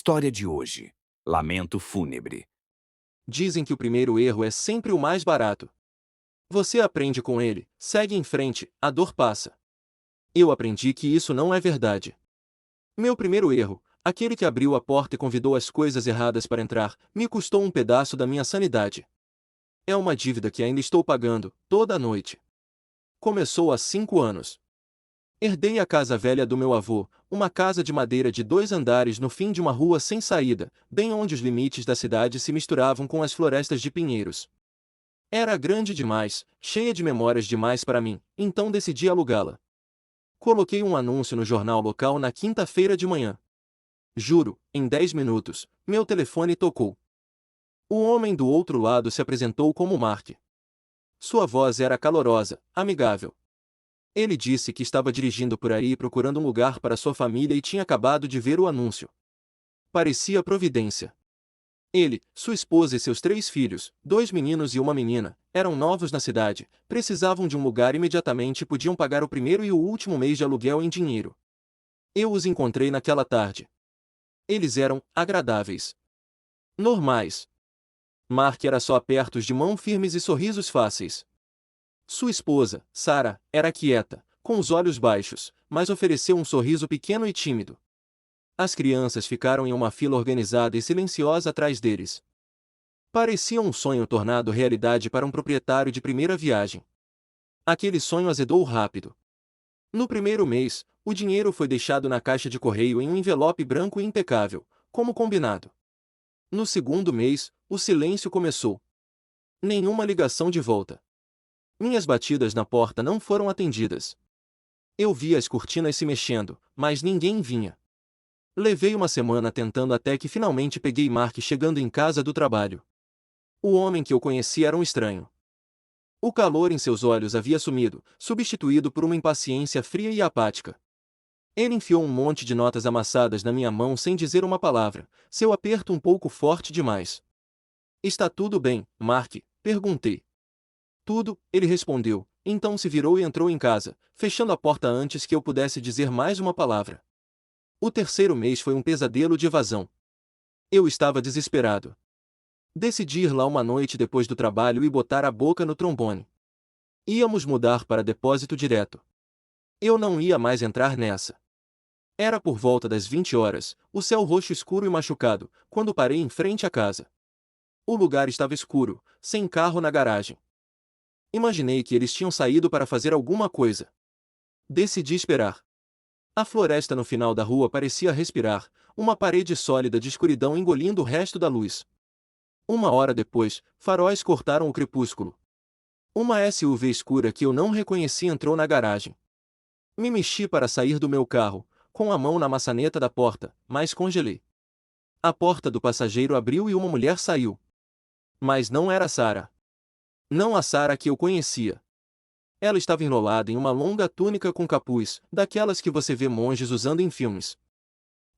História de hoje. Lamento fúnebre. Dizem que o primeiro erro é sempre o mais barato. Você aprende com ele, segue em frente, a dor passa. Eu aprendi que isso não é verdade. Meu primeiro erro, aquele que abriu a porta e convidou as coisas erradas para entrar, me custou um pedaço da minha sanidade. É uma dívida que ainda estou pagando, toda noite. Começou há 5 anos. Herdei a casa velha do meu avô, uma casa de madeira de 2 andares no fim de uma rua sem saída, bem onde os limites da cidade se misturavam com as florestas de pinheiros. Era grande demais, cheia de memórias demais para mim, então decidi alugá-la. Coloquei um anúncio no jornal local na quinta-feira de manhã. Juro, em 10 minutos, meu telefone tocou. O homem do outro lado se apresentou como Mark. Sua voz era calorosa, amigável. Ele disse que estava dirigindo por aí procurando um lugar para sua família e tinha acabado de ver o anúncio. Parecia providência. Ele, sua esposa e seus 3 filhos, 2 meninos e uma menina, eram novos na cidade, precisavam de um lugar imediatamente e podiam pagar o primeiro e o último mês de aluguel em dinheiro. Eu os encontrei naquela tarde. Eles eram agradáveis. Normais. Mark era só apertos de mão firmes e sorrisos fáceis. Sua esposa, Sarah, era quieta, com os olhos baixos, mas ofereceu um sorriso pequeno e tímido. As crianças ficaram em uma fila organizada e silenciosa atrás deles. Parecia um sonho tornado realidade para um proprietário de primeira viagem. Aquele sonho azedou rápido. No primeiro mês, o dinheiro foi deixado na caixa de correio em um envelope branco e impecável, como combinado. No segundo mês, o silêncio começou. Nenhuma ligação de volta. Minhas batidas na porta não foram atendidas. Eu via as cortinas se mexendo, mas ninguém vinha. Levei uma semana tentando até que finalmente peguei Mark chegando em casa do trabalho. O homem que eu conhecia era um estranho. O calor em seus olhos havia sumido, substituído por uma impaciência fria e apática. Ele enfiou um monte de notas amassadas na minha mão sem dizer uma palavra, seu aperto um pouco forte demais. Está tudo bem, Mark? Perguntei. Tudo, ele respondeu, então se virou e entrou em casa, fechando a porta antes que eu pudesse dizer mais uma palavra. O terceiro mês foi um pesadelo de evasão. Eu estava desesperado. Decidi ir lá uma noite depois do trabalho e botar a boca no trombone. Íamos mudar para depósito direto. Eu não ia mais entrar nessa. Era por volta das 20 horas, o céu roxo escuro e machucado, quando parei em frente à casa. O lugar estava escuro, sem carro na garagem. Imaginei que eles tinham saído para fazer alguma coisa. Decidi esperar. A floresta no final da rua parecia respirar, uma parede sólida de escuridão engolindo o resto da luz. 1 hora depois, faróis cortaram o crepúsculo. Uma SUV escura que eu não reconheci entrou na garagem. Me mexi para sair do meu carro, com a mão na maçaneta da porta, mas congelei. A porta do passageiro abriu e uma mulher saiu. Mas não era Sarah. Não a Sarah que eu conhecia. Ela estava enrolada em uma longa túnica com capuz, daquelas que você vê monges usando em filmes.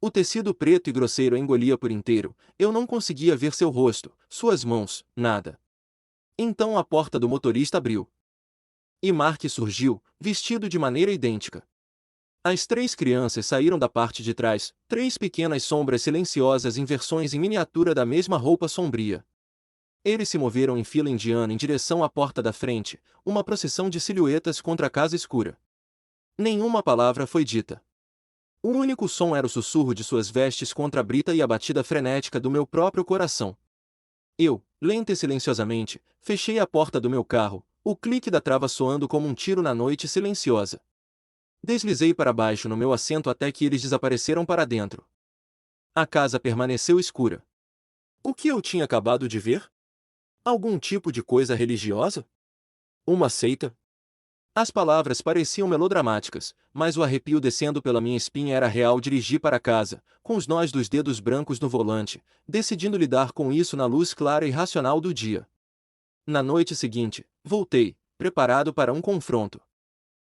O tecido preto e grosseiro a engolia por inteiro, eu não conseguia ver seu rosto, suas mãos, nada. Então a porta do motorista abriu. E Mark surgiu, vestido de maneira idêntica. As 3 crianças saíram da parte de trás, 3 pequenas sombras silenciosas em versões em miniatura da mesma roupa sombria. Eles se moveram em fila indiana em direção à porta da frente, uma procissão de silhuetas contra a casa escura. Nenhuma palavra foi dita. O único som era o sussurro de suas vestes contra a brita e a batida frenética do meu próprio coração. Eu, lenta e silenciosamente, fechei a porta do meu carro, o clique da trava soando como um tiro na noite silenciosa. Deslizei para baixo no meu assento até que eles desapareceram para dentro. A casa permaneceu escura. O que eu tinha acabado de ver? Algum tipo de coisa religiosa? Uma seita? As palavras pareciam melodramáticas, mas o arrepio descendo pela minha espinha era real. Dirigi para casa, com os nós dos dedos brancos no volante, decidindo lidar com isso na luz clara e racional do dia. Na noite seguinte, voltei, preparado para um confronto.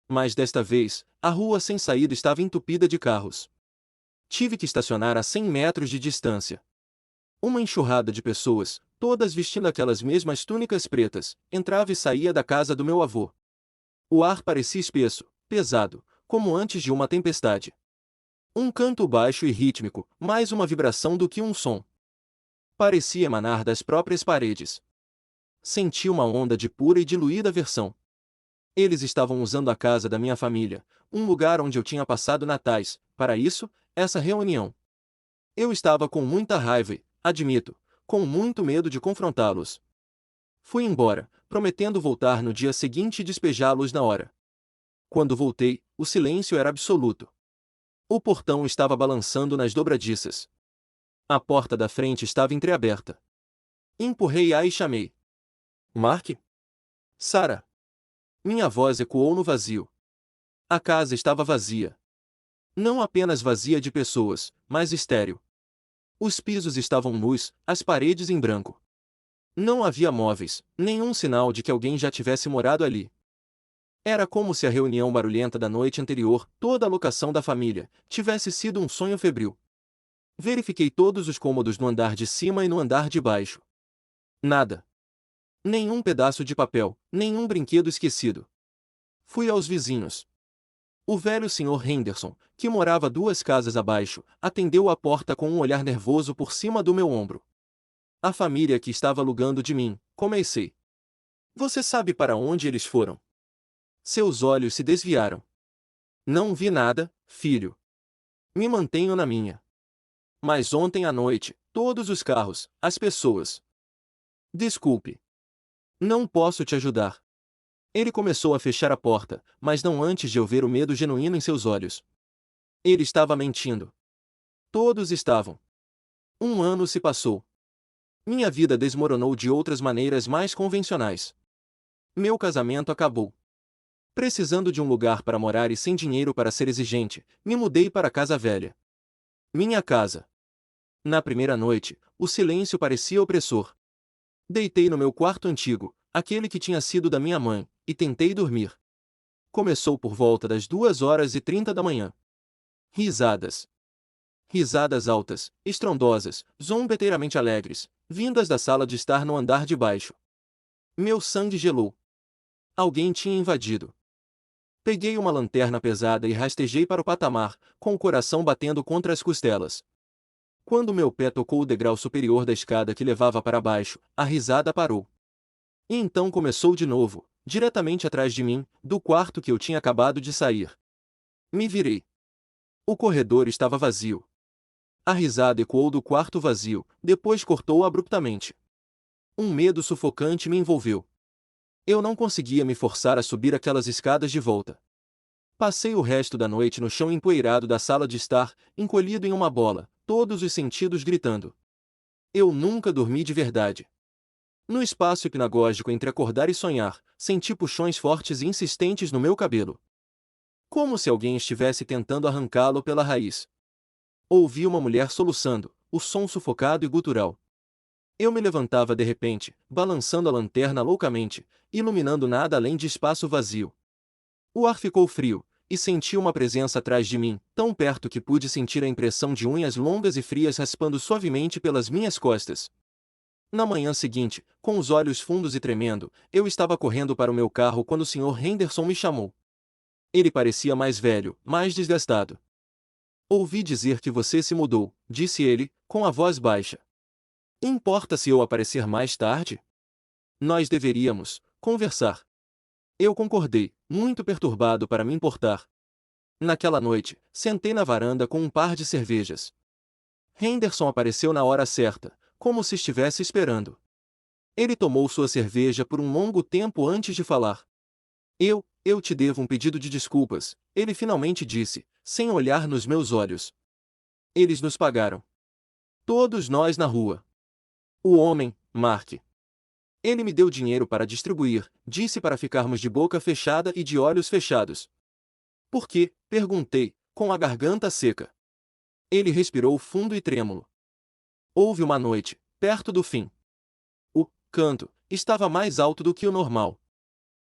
Mas desta vez, a rua sem saída estava entupida de carros. Tive que estacionar a 100 metros de distância. Uma enxurrada de pessoas, todas vestindo aquelas mesmas túnicas pretas, entrava e saía da casa do meu avô. O ar parecia espesso, pesado, como antes de uma tempestade. Um canto baixo e rítmico, mais uma vibração do que um som. Parecia emanar das próprias paredes. Senti uma onda de pura e diluída aversão. Eles estavam usando a casa da minha família, um lugar onde eu tinha passado natais, para isso, essa reunião. Eu estava com muita raiva e, admito, com muito medo de confrontá-los. Fui embora, prometendo voltar no dia seguinte e despejá-los na hora. Quando voltei, o silêncio era absoluto. O portão estava balançando nas dobradiças. A porta da frente estava entreaberta. Empurrei-a e chamei. Mark? Sarah. Minha voz ecoou no vazio. A casa estava vazia. Não apenas vazia de pessoas, mas estéril. Os pisos estavam nus, as paredes em branco. Não havia móveis, nenhum sinal de que alguém já tivesse morado ali. Era como se a reunião barulhenta da noite anterior, toda a locação da família, tivesse sido um sonho febril. Verifiquei todos os cômodos no andar de cima e no andar de baixo. Nada. Nenhum pedaço de papel, nenhum brinquedo esquecido. Fui aos vizinhos. O velho Sr. Henderson, que morava 2 casas abaixo, atendeu a porta com um olhar nervoso por cima do meu ombro. A família que estava alugando de mim, comecei. Você sabe para onde eles foram? Seus olhos se desviaram. Não vi nada, filho. Me mantenho na minha. Mas ontem à noite, todos os carros, as pessoas. Desculpe. Não posso te ajudar. Ele começou a fechar a porta, mas não antes de eu ver o medo genuíno em seus olhos. Ele estava mentindo. Todos estavam. 1 ano se passou. Minha vida desmoronou de outras maneiras mais convencionais. Meu casamento acabou. Precisando de um lugar para morar e sem dinheiro para ser exigente, me mudei para a casa velha. Minha casa. Na primeira noite, o silêncio parecia opressor. Deitei no meu quarto antigo, aquele que tinha sido da minha mãe, e tentei dormir. Começou por volta das 2h30 da manhã. Risadas. Risadas altas, estrondosas, zombeteiramente alegres, vindas da sala de estar no andar de baixo. Meu sangue gelou. Alguém tinha invadido. Peguei uma lanterna pesada e rastejei para o patamar, com o coração batendo contra as costelas. Quando meu pé tocou o degrau superior da escada que levava para baixo, a risada parou. E então começou de novo, diretamente atrás de mim, do quarto que eu tinha acabado de sair. Me virei. O corredor estava vazio. A risada ecoou do quarto vazio, depois cortou abruptamente. Um medo sufocante me envolveu. Eu não conseguia me forçar a subir aquelas escadas de volta. Passei o resto da noite no chão empoeirado da sala de estar, encolhido em uma bola, todos os sentidos gritando. Eu nunca dormi de verdade. No espaço hipnagógico entre acordar e sonhar, senti puxões fortes e insistentes no meu cabelo. Como se alguém estivesse tentando arrancá-lo pela raiz. Ouvi uma mulher soluçando, o som sufocado e gutural. Eu me levantava de repente, balançando a lanterna loucamente, iluminando nada além de espaço vazio. O ar ficou frio, e senti uma presença atrás de mim, tão perto que pude sentir a impressão de unhas longas e frias raspando suavemente pelas minhas costas. Na manhã seguinte, com os olhos fundos e tremendo, eu estava correndo para o meu carro quando o Sr. Henderson me chamou. Ele parecia mais velho, mais desgastado. Ouvi dizer que você se mudou, disse ele, com a voz baixa. Importa se eu aparecer mais tarde? Nós deveríamos conversar. Eu concordei, muito perturbado para me importar. Naquela noite, sentei na varanda com um par de cervejas. Henderson apareceu na hora certa, como se estivesse esperando. Ele tomou sua cerveja por um longo tempo antes de falar. Eu te devo um pedido de desculpas, ele finalmente disse, sem olhar nos meus olhos. Eles nos pagaram. Todos nós na rua. O homem, Mark. Ele me deu dinheiro para distribuir, disse para ficarmos de boca fechada e de olhos fechados. Por quê? Perguntei, com a garganta seca. Ele respirou fundo e trêmulo. Houve uma noite, perto do fim. O canto estava mais alto do que o normal.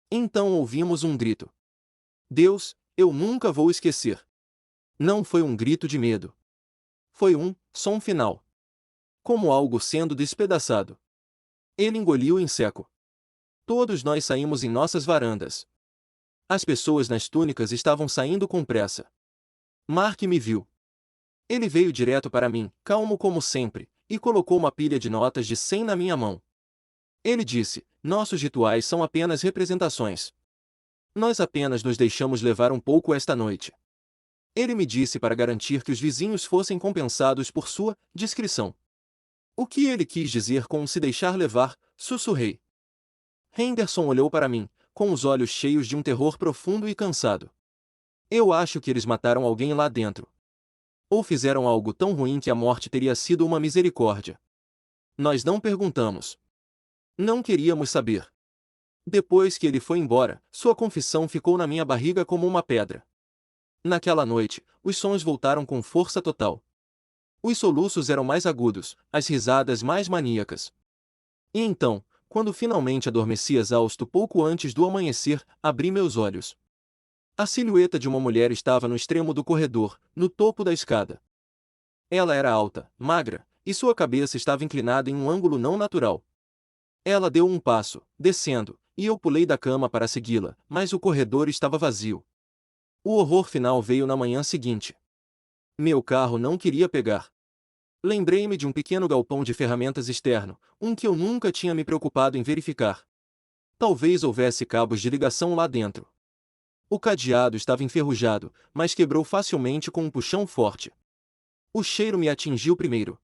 Então ouvimos um grito. Deus, eu nunca vou esquecer. Não foi um grito de medo. Foi um som final. Como algo sendo despedaçado. Ele engoliu em seco. Todos nós saímos em nossas varandas. As pessoas nas túnicas estavam saindo com pressa. Mark me viu. Ele veio direto para mim, calmo como sempre, e colocou uma pilha de notas de 100 na minha mão. Ele disse: nossos rituais são apenas representações. Nós apenas nos deixamos levar um pouco esta noite. Ele me disse para garantir que os vizinhos fossem compensados por sua discrição. O que ele quis dizer com se deixar levar, sussurrei. Henderson olhou para mim, com os olhos cheios de um terror profundo e cansado. Eu acho que eles mataram alguém lá dentro. Ou fizeram algo tão ruim que a morte teria sido uma misericórdia. Nós não perguntamos. Não queríamos saber. Depois que ele foi embora, sua confissão ficou na minha barriga como uma pedra. Naquela noite, os sons voltaram com força total. Os soluços eram mais agudos, as risadas mais maníacas. E então, quando finalmente adormeci exausto pouco antes do amanhecer, abri meus olhos. A silhueta de uma mulher estava no extremo do corredor, no topo da escada. Ela era alta, magra, e sua cabeça estava inclinada em um ângulo não natural. Ela deu um passo, descendo, e eu pulei da cama para segui-la, mas o corredor estava vazio. O horror final veio na manhã seguinte. Meu carro não queria pegar. Lembrei-me de um pequeno galpão de ferramentas externo, um que eu nunca tinha me preocupado em verificar. Talvez houvesse cabos de ligação lá dentro. O cadeado estava enferrujado, mas quebrou facilmente com um puxão forte. O cheiro me atingiu primeiro.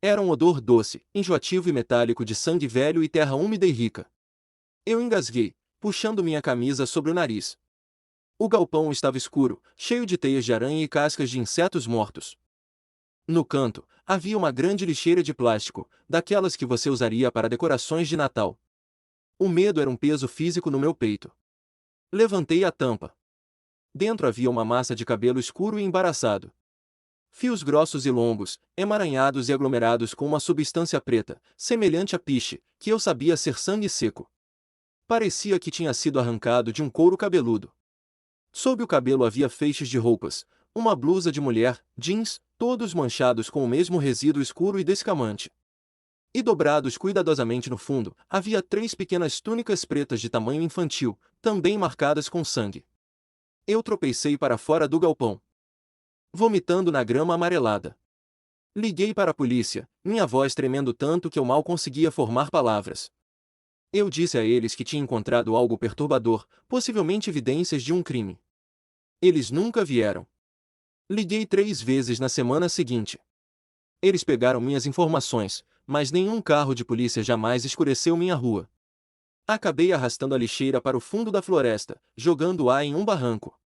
Era um odor doce, enjoativo e metálico de sangue velho e terra úmida e rica. Eu engasguei, puxando minha camisa sobre o nariz. O galpão estava escuro, cheio de teias de aranha e cascas de insetos mortos. No canto, havia uma grande lixeira de plástico, daquelas que você usaria para decorações de Natal. O medo era um peso físico no meu peito. Levantei a tampa. Dentro havia uma massa de cabelo escuro e embaraçado. Fios grossos e longos, emaranhados e aglomerados com uma substância preta, semelhante a piche, que eu sabia ser sangue seco. Parecia que tinha sido arrancado de um couro cabeludo. Sob o cabelo havia feixes de roupas, uma blusa de mulher, jeans, todos manchados com o mesmo resíduo escuro e descamante. E dobrados cuidadosamente no fundo, havia 3 pequenas túnicas pretas de tamanho infantil, também marcadas com sangue. Eu tropecei para fora do galpão, vomitando na grama amarelada. Liguei para a polícia, minha voz tremendo tanto que eu mal conseguia formar palavras. Eu disse a eles que tinha encontrado algo perturbador, possivelmente evidências de um crime. Eles nunca vieram. Liguei 3 vezes na semana seguinte. Eles pegaram minhas informações, mas nenhum carro de polícia jamais escureceu minha rua. Acabei arrastando a lixeira para o fundo da floresta, jogando-a em um barranco.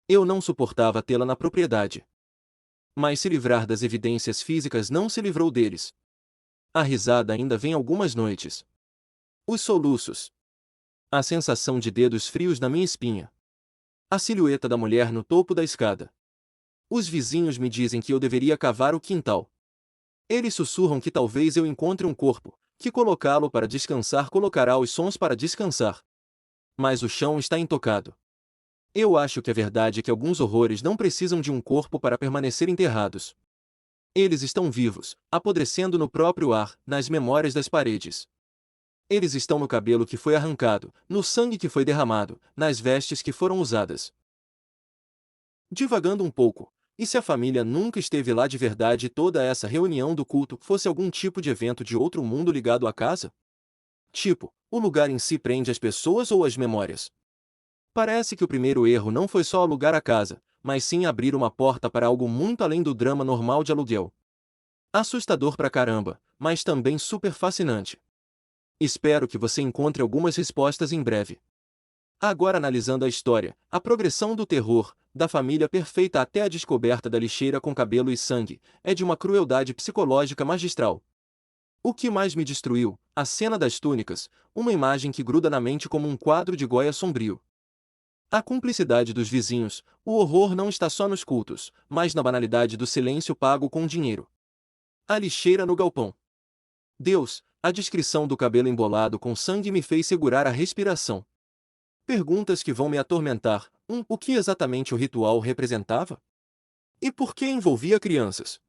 Eu não suportava tê-la na propriedade. Mas se livrar das evidências físicas não se livrou deles. A risada ainda vem algumas noites. Os soluços. A sensação de dedos frios na minha espinha. A silhueta da mulher no topo da escada. Os vizinhos me dizem que eu deveria cavar o quintal. Eles sussurram que talvez eu encontre um corpo, que colocá-lo para descansar colocará os sons para descansar. Mas o chão está intocado. Eu acho que a verdade é que alguns horrores não precisam de um corpo para permanecer enterrados. Eles estão vivos, apodrecendo no próprio ar, nas memórias das paredes. Eles estão no cabelo que foi arrancado, no sangue que foi derramado, nas vestes que foram usadas. Divagando um pouco, e se a família nunca esteve lá de verdade e toda essa reunião do culto fosse algum tipo de evento de outro mundo ligado à casa? Tipo, o lugar em si prende as pessoas ou as memórias? Parece que o primeiro erro não foi só alugar a casa, mas sim abrir uma porta para algo muito além do drama normal de aluguel. Assustador pra caramba, mas também super fascinante. Espero que você encontre algumas respostas em breve. Agora analisando a história, a progressão do terror, da família perfeita até a descoberta da lixeira com cabelo e sangue, é de uma crueldade psicológica magistral. O que mais me destruiu? A cena das túnicas, uma imagem que gruda na mente como um quadro de Goya sombrio. A cumplicidade dos vizinhos, o horror não está só nos cultos, mas na banalidade do silêncio pago com dinheiro. A lixeira no galpão. Deus, a descrição do cabelo embolado com sangue me fez segurar a respiração. Perguntas que vão me atormentar. O que exatamente o ritual representava? E por que envolvia crianças?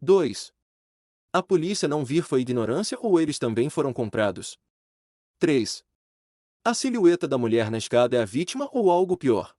2. A polícia não vir foi ignorância ou eles também foram comprados? 3. A silhueta da mulher na escada é a vítima ou algo pior?